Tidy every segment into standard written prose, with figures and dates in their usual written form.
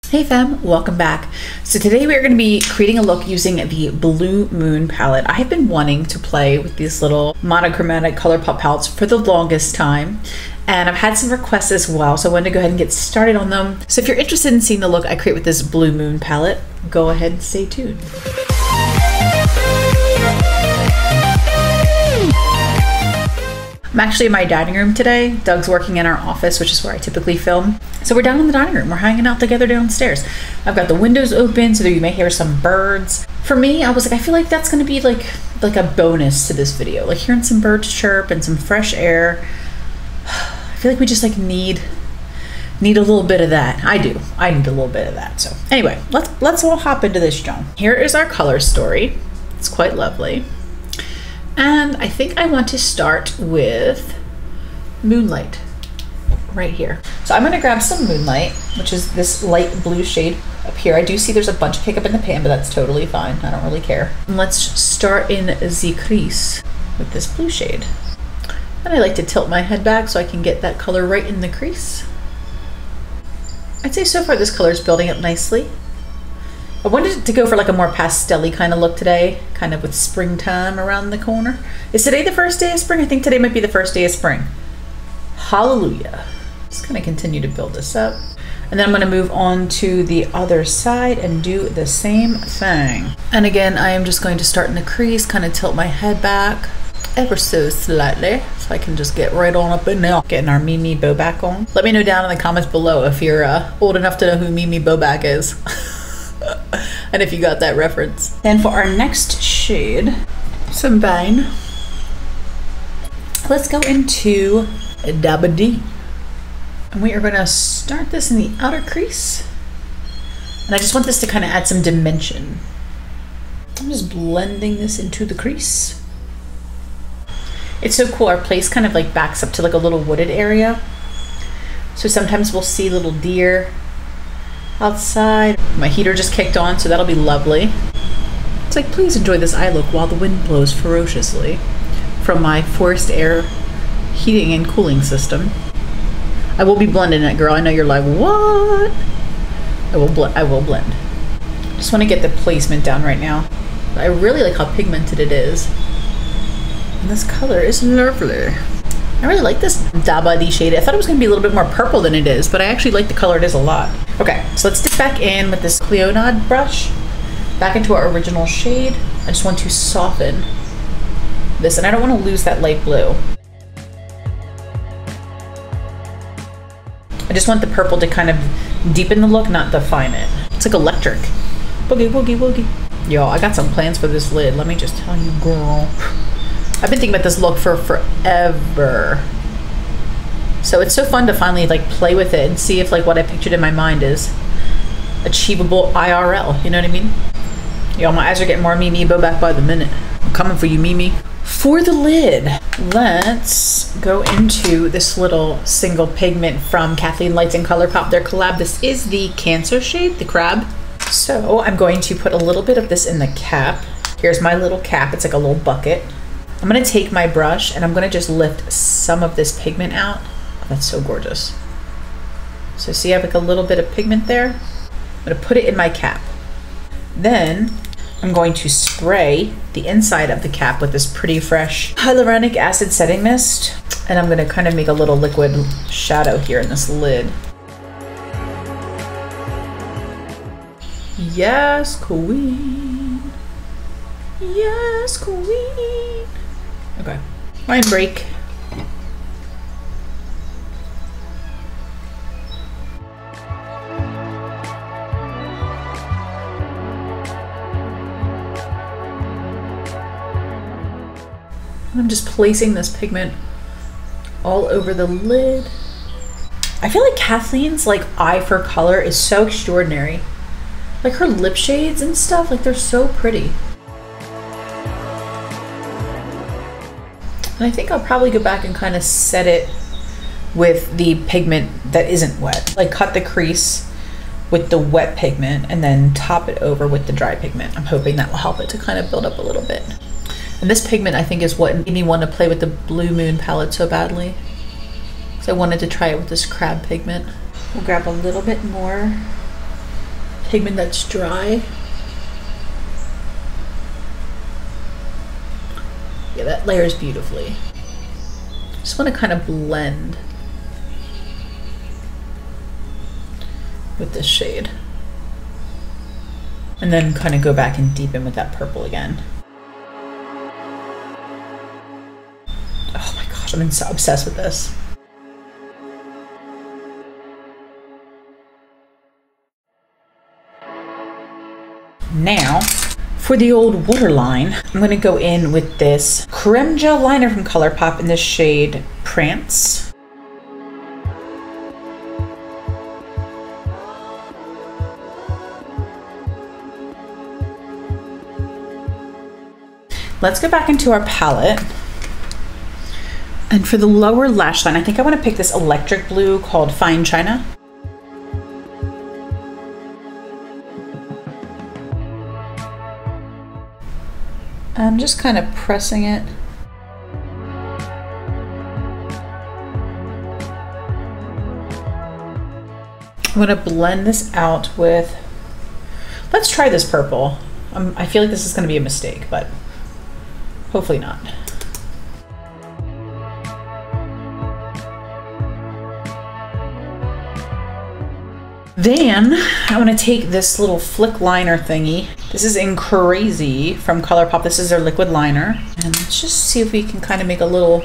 Hey fam, welcome back. So today we are going to be creating a look using the Blue Moon palette. I have been wanting to play with these little monochromatic Colourpop palettes for the longest time, and I've had some requests as well, so I wanted to go ahead and get started on them. So if you're interested in seeing the look I create with this Blue Moon palette, go ahead and stay tuned. I'm actually in my dining room today. Doug's working in our office, which is where I typically film. So we're down in the dining room. We're hanging out together downstairs. I've got the windows open so that you may hear some birds. For me, I was like, I feel like that's gonna be like a bonus to this video. Like hearing some birds chirp and some fresh air. I feel like we just like need a little bit of that. I do. I need a little bit of that. So anyway, let's all hop into this, John. Here is our color story. It's quite lovely. And I think I want to start with Moonlight right here. So I'm gonna grab some Moonlight, which is this light blue shade up here. I do see there's a bunch of pickup in the pan, but that's totally fine. I don't really care. And let's start in the crease with this blue shade. And I like to tilt my head back so I can get that color right in the crease. I'd say so far this color is building up nicely. I wanted to go for like a more pastel-y kind of look today, kind of with springtime around the corner. Is today the first day of spring? I think today might be the first day of spring. Hallelujah. Just gonna continue to build this up. And then I'm gonna move on to the other side and do the same thing. And again, I am just going to start in the crease, kind of tilt my head back ever so slightly, so I can just get right on up in there. Getting our Mimi Bobak on. Let me know down in the comments below if you're old enough to know who Mimi Bobak is. And if you got that reference. Then for our next shade, some Bane, let's go into Dabba D. And we are gonna start this in the outer crease. And I just want this to kind of add some dimension. I'm just blending this into the crease. It's so cool, our place kind of like backs up to like a little wooded area. So sometimes we'll see little deer outside. My heater just kicked on, so that'll be lovely. It's like, please enjoy this eye look while the wind blows ferociously from my forced air heating and cooling system. I will be blending it, girl. I know you're like, what? I will blend. Just want to get the placement down right now. I really like how pigmented it is. And this color is lovely. I really like this Dabba D shade. I thought it was going to be a little bit more purple than it is, but I actually like the color it is a lot. Okay, so let's dip back in with this Cleonod brush, back into our original shade. I just want to soften this, and I don't want to lose that light blue. I just want the purple to kind of deepen the look, not define it. It's like electric. Boogie, woogie, woogie. Yo, I got some plans for this lid. Let me just tell you, girl. I've been thinking about this look for forever. So it's so fun to finally like play with it and see if like what I pictured in my mind is achievable IRL, you know what I mean? Yo, my eyes are getting more Mimi Bobak by the minute. I'm coming for you, Mimi. For the lid, let's go into this little single pigment from Kathleen Lights and Colourpop, their collab. This is the Cancer shade, the crab. So I'm going to put a little bit of this in the cap. Here's my little cap, it's like a little bucket. I'm gonna take my brush and I'm gonna just lift some of this pigment out. Oh, that's so gorgeous. So see, I have like a little bit of pigment there. I'm gonna put it in my cap. Then I'm going to spray the inside of the cap with this pretty fresh hyaluronic acid setting mist. And I'm gonna kind of make a little liquid shadow here in this lid. Yes, queen. Yes, queen. Okay, line break. I'm just placing this pigment all over the lid. I feel like Kathleen's like eye for color is so extraordinary. Like her lip shades and stuff, like they're so pretty. And I think I'll probably go back and kind of set it with the pigment that isn't wet. Like cut the crease with the wet pigment and then top it over with the dry pigment. I'm hoping that will help it to kind of build up a little bit. And this pigment I think is what made me want to play with the Blue Moon palette so badly. So I wanted to try it with this crab pigment. We'll grab a little bit more pigment that's dry. Yeah, that layers beautifully. Just want to kind of blend with this shade. And then kind of go back and deepen with that purple again. Oh my gosh, I'm so obsessed with this. Now, for the old waterline, I'm going to go in with this creme gel liner from Colourpop in the shade Prance. Let's go back into our palette. And for the lower lash line, I think I want to pick this electric blue called Fine China. I'm just kind of pressing it. I'm going to blend this out with, let's try this purple. I feel like this is going to be a mistake, but hopefully not. Then I want to take this little flick liner thingy. This is in Crazy from Colourpop. This is their liquid liner. And let's just see if we can kind of make a little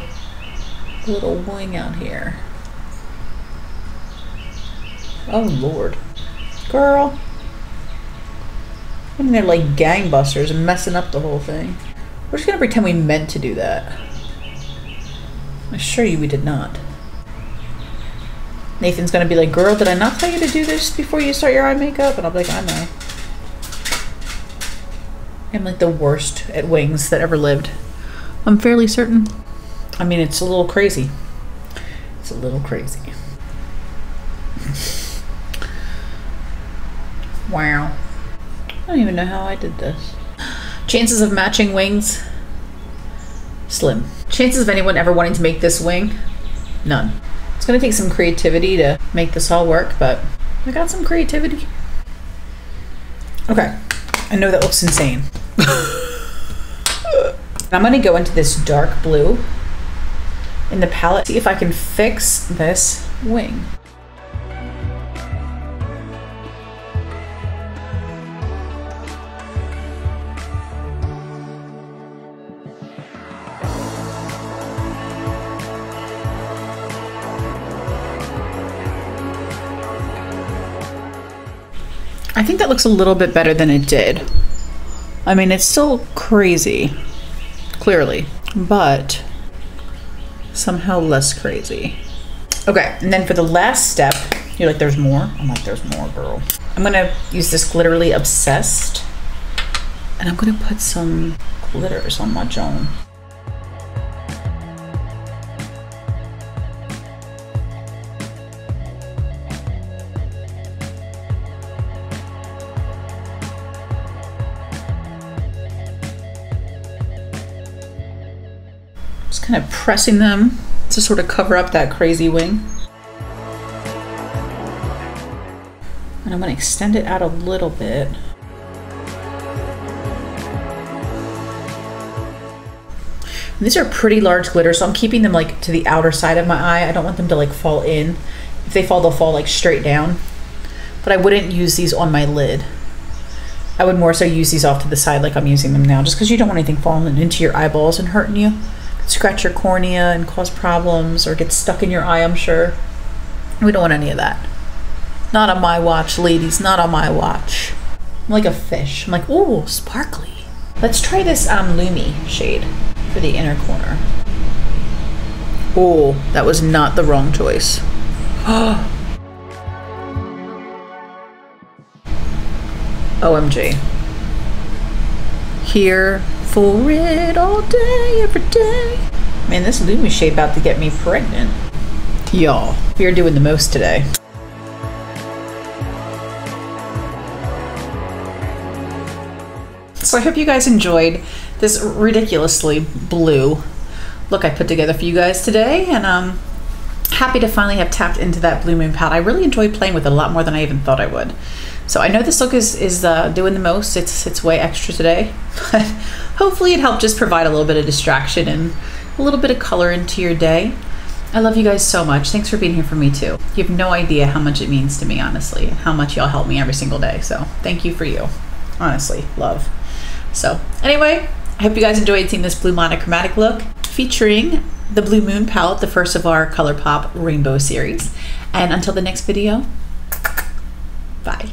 wing out here. Oh Lord. Girl. I mean, they're like gangbusters and messing up the whole thing. We're just gonna pretend we meant to do that. I assure you we did not. Nathan's gonna be like, girl, did I not tell you to do this before you start your eye makeup? And I'll be like, I know. I'm like the worst at wings that ever lived. I'm fairly certain. I mean, it's a little crazy. It's a little crazy. Wow. I don't even know how I did this. Chances of matching wings? Slim. Chances of anyone ever wanting to make this wing? None. It's gonna take some creativity to make this all work, but I got some creativity. Okay, I know that looks insane. I'm gonna go into this dark blue in the palette, see if I can fix this wing. I think that looks a little bit better than it did. I mean, it's still crazy, clearly, but somehow less crazy. Okay, and then for the last step, you're like, there's more? I'm like, there's more, girl. I'm gonna use this Glitterly Obsessed, and I'm gonna put some glitters on my Joan. Just kind of pressing them to sort of cover up that crazy wing. And I'm going to extend it out a little bit. And these are pretty large glitters, so I'm keeping them like to the outer side of my eye. I don't want them to like fall in. If they fall, they'll fall like straight down. But I wouldn't use these on my lid. I would more so use these off to the side like I'm using them now, just because you don't want anything falling into your eyeballs and hurting you. Scratch your cornea and cause problems or get stuck in your eye, I'm sure. We don't want any of that. Not on my watch, ladies, not on my watch. I'm like a fish. I'm like, ooh, sparkly. Let's try this Lumi shade for the inner corner. Oh, that was not the wrong choice. OMG. Here for it all day, every day. Man, this Lumi shade about to get me pregnant. Y'all, we are doing the most today. So I hope you guys enjoyed this ridiculously blue look I put together for you guys today, and I'm happy to finally have tapped into that Blue Moon palette. I really enjoyed playing with it a lot more than I even thought I would. So I know this look is doing the most. It's way extra today, but hopefully it helped just provide a little bit of distraction and a little bit of color into your day. I love you guys so much. Thanks for being here for me too. You have no idea how much it means to me, honestly, and how much y'all help me every single day. So thank you for you. Honestly, love. So anyway, I hope you guys enjoyed seeing this blue monochromatic look featuring the Blue Moon palette, the first of our Colourpop rainbow series. And until the next video, bye.